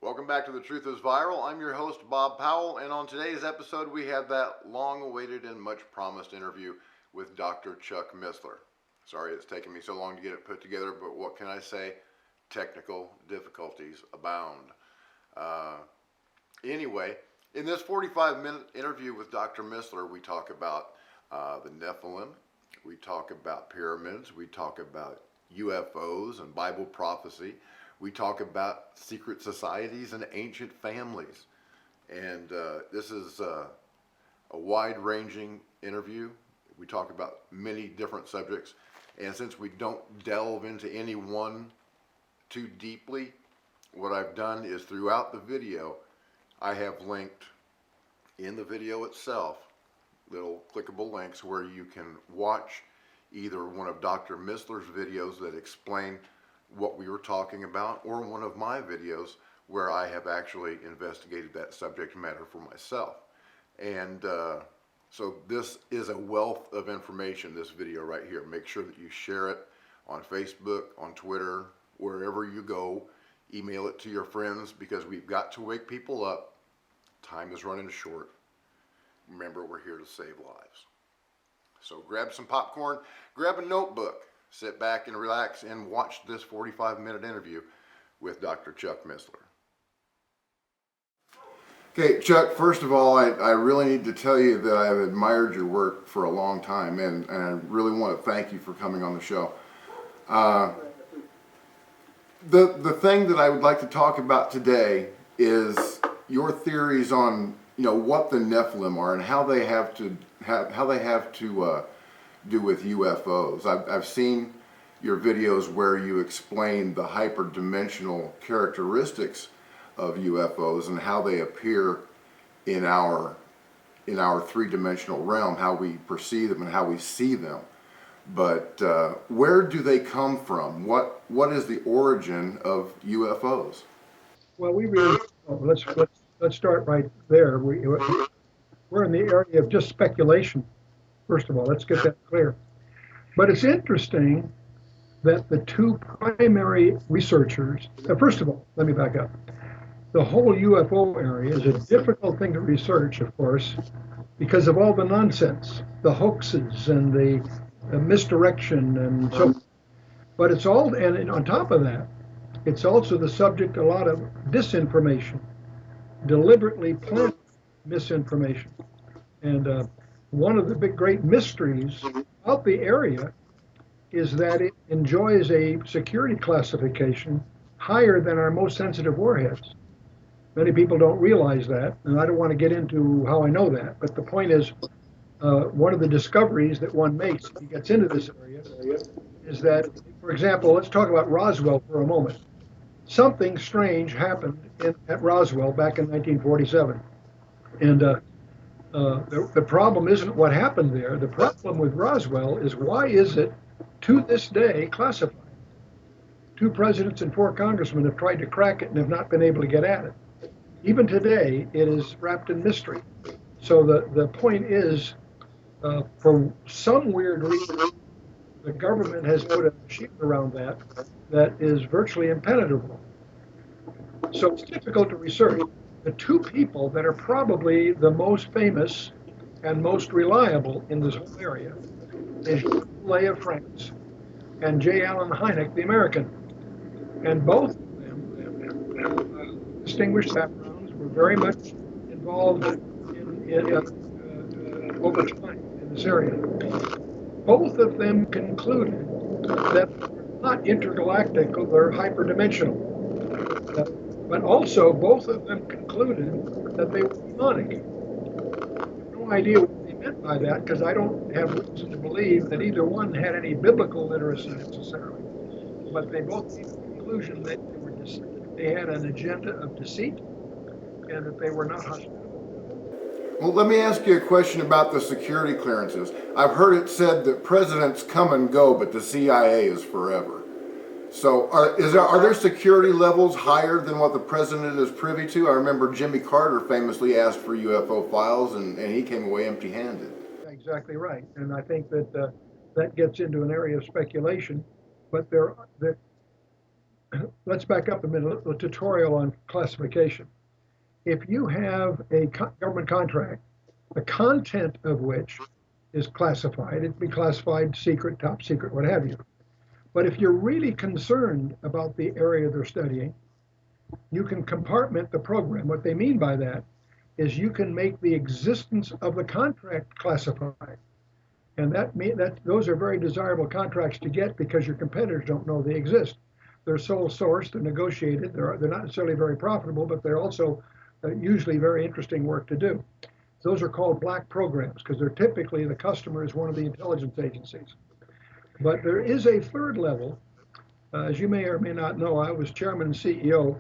Welcome back to The Truth is Viral. I'm your host, Bob Powell, and on today's episode, we have that long-awaited and much-promised interview with Dr. Chuck Missler. Sorry it's taken me so long to get it put together, but what can I say? Technical difficulties abound. Anyway, in this 45-minute interview with Dr. Missler, we talk about the Nephilim, we talk about pyramids, we talk about UFOs and Bible prophecy. We talk about secret societies and ancient families. And this is a wide-ranging interview. We talk about many different subjects. And since we don't delve into any one too deeply, what I've done is throughout the video, I have linked in the video itself little clickable links where you can watch either one of Dr. Missler's videos that explain what we were talking about, or one of my videos where I have actually investigated that subject matter for myself. And so this is a wealth of information, this video right here. Make sure that you share it on Facebook, on Twitter, wherever you go. Email it to your friends, because we've got to wake people up. Time is running short. Remember, we're here to save lives. So grab some popcorn, grab a notebook, sit back and relax and watch this 45-minute interview with Dr. Chuck Missler. Okay, Chuck, first of all, I really need to tell you that I've admired your work for a long time, and I really want to thank you for coming on the show. The thing that I would like to talk about today is your theories on, what the Nephilim are and how they have to do with UFOs. I've seen your videos where you explain the hyperdimensional characteristics of UFOs and how they appear in our three-dimensional realm, how we perceive them and how we see them. But where do they come from? What is the origin of UFOs? Well, let's start right there. We're in the area of just speculation. First of all, let's get that clear. But it's interesting that the two primary researchers, first of all, let me back up. The whole UFO area is a difficult thing to research, of course, because of all the nonsense, the hoaxes and the misdirection and so forth. But it's all, and on top of that, it's also the subject of a lot of disinformation, deliberately planted misinformation. And one of the great mysteries about the area is that it enjoys a security classification higher than our most sensitive warheads. Many people don't realize that, and I don't want to get into how I know that, but the point is, one of the discoveries that one makes if he gets into this area is that, for example, let's talk about Roswell for a moment. Something strange happened at Roswell back in 1947. And the problem isn't what happened there. The problem with Roswell is, why is it to this day classified? 2 presidents and 4 congressmen have tried to crack it and have not been able to get at it. Even today, it is wrapped in mystery. So the point is, for some weird reason, the government has put a shield around that is virtually impenetrable. So it's difficult to research. The 2 people that are probably the most famous and most reliable in this whole area is Lay of France and J. Allen Hynek, the American. And both of them have distinguished backgrounds, were very much involved in over time in this area. Both of them concluded that they're not intergalactic, they're hyperdimensional. But also, both of them concluded that they were demonic. I have no idea what they meant by that, because I don't have reason to believe that either one had any biblical literacy necessarily. But they both came to the conclusion that they had an agenda of deceit and that they were not hospitable. Well, let me ask you a question about the security clearances. I've heard it said that presidents come and go, but the CIA is forever. So are there security levels higher than what the president is privy to? I remember Jimmy Carter famously asked for UFO files, and he came away empty-handed. Exactly right. And I think that that gets into an area of speculation. But let's back up a minute, a tutorial on classification. If you have a government contract, the content of which is classified, it can be classified secret, top secret, what have you. But if you're really concerned about the area they're studying, you can compartment the program. What they mean by that is you can make the existence of the contract classified. And those are very desirable contracts to get because your competitors don't know they exist. They're sole sourced, they're negotiated, they're not necessarily very profitable, but they're also usually very interesting work to do. Those are called black programs because they're typically the customer is one of the intelligence agencies. But there is a third level. As you may or may not know, I was chairman and CEO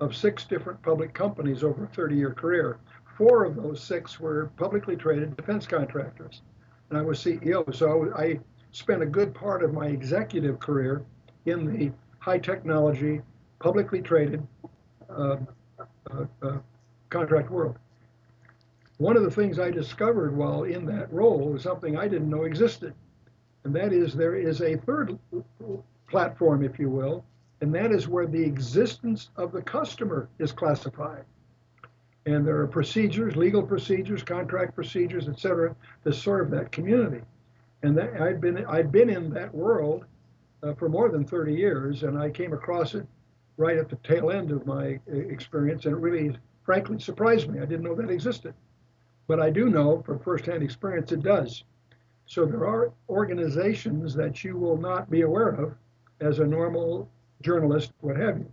of 6 different public companies over a 30-year career. 4 of those 6 were publicly traded defense contractors, and I was CEO. So I spent a good part of my executive career in the high technology, publicly traded contract world. One of the things I discovered while in that role was something I didn't know existed, and that is there is a third platform, if you will, and that is where the existence of the customer is classified. And there are procedures, legal procedures, contract procedures, et cetera, to serve that community. And that I'd been in that world for more than 30 years, and I came across it right at the tail end of my experience, and it really, frankly, surprised me. I didn't know that existed. But I do know from firsthand experience it does. So there are organizations that you will not be aware of as a normal journalist, what have you.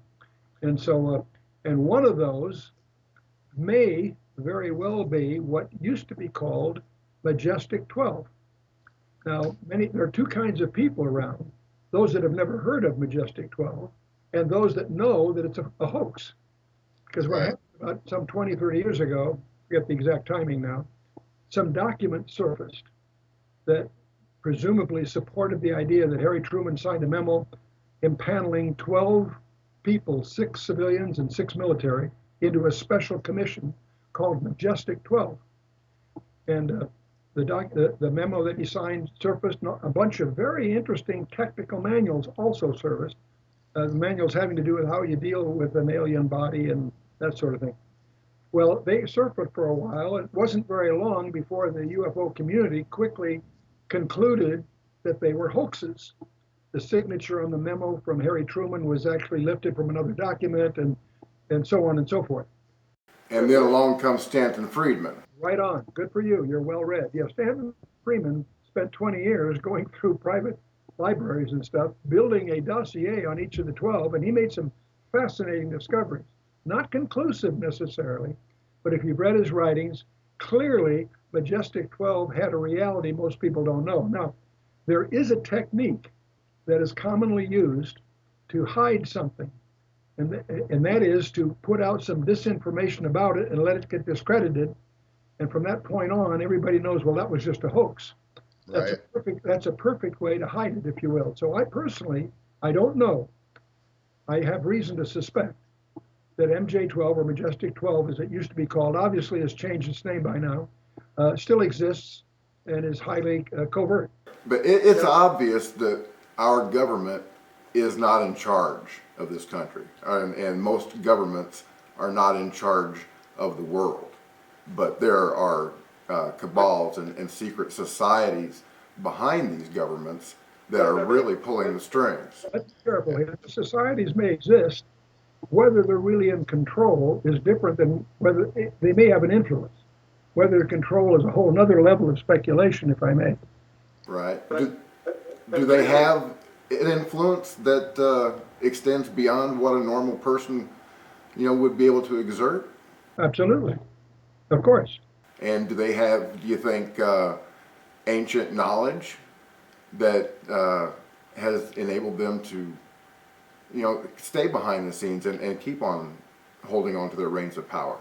And so, and one of those may very well be what used to be called Majestic 12. Now, there are 2 kinds of people around: those that have never heard of Majestic 12 and those that know that it's a hoax. Because what happened about some 20, 30 years ago, I forget the exact timing now, some document surfaced that presumably supported the idea that Harry Truman signed a memo impaneling 12 people, 6 civilians and 6 military, into a special commission called Majestic 12. And the memo that he signed surfaced. A bunch of very interesting technical manuals also surfaced. The manuals having to do with how you deal with an alien body and that sort of thing. Well, they surfaced for a while. It wasn't very long before the UFO community quickly concluded that they were hoaxes. The signature on the memo from Harry Truman was actually lifted from another document, and so on and so forth. And then along comes Stanton Friedman. Right on. Good for you. You're well read. Yeah, Stanton Friedman spent 20 years going through private libraries and stuff, building a dossier on each of the 12, and he made some fascinating discoveries. Not conclusive necessarily, but if you've read his writings, clearly Majestic 12 had a reality most people don't know. Now, there is a technique that is commonly used to hide something, and that is to put out some disinformation about it and let it get discredited, and from that point on, everybody knows, well, that was just a hoax. Right. That's a perfect way to hide it, if you will. So I personally, I don't know. I have reason to suspect that MJ12 or Majestic 12, as it used to be called, obviously has changed its name by now, still exists and is highly covert. But it's obvious that our government is not in charge of this country, and most governments are not in charge of the world. But there are cabals and secret societies behind these governments that are really pulling the strings. Let's be careful here. Societies may exist. Whether they're really in control is different than whether they may have an influence. Whether control is a whole other level of speculation, if I may. Right. Do they have an influence that extends beyond what a normal person, would be able to exert? Absolutely. Of course. And do they have, do you think, ancient knowledge that has enabled them to, stay behind the scenes and keep on holding on to their reins of power?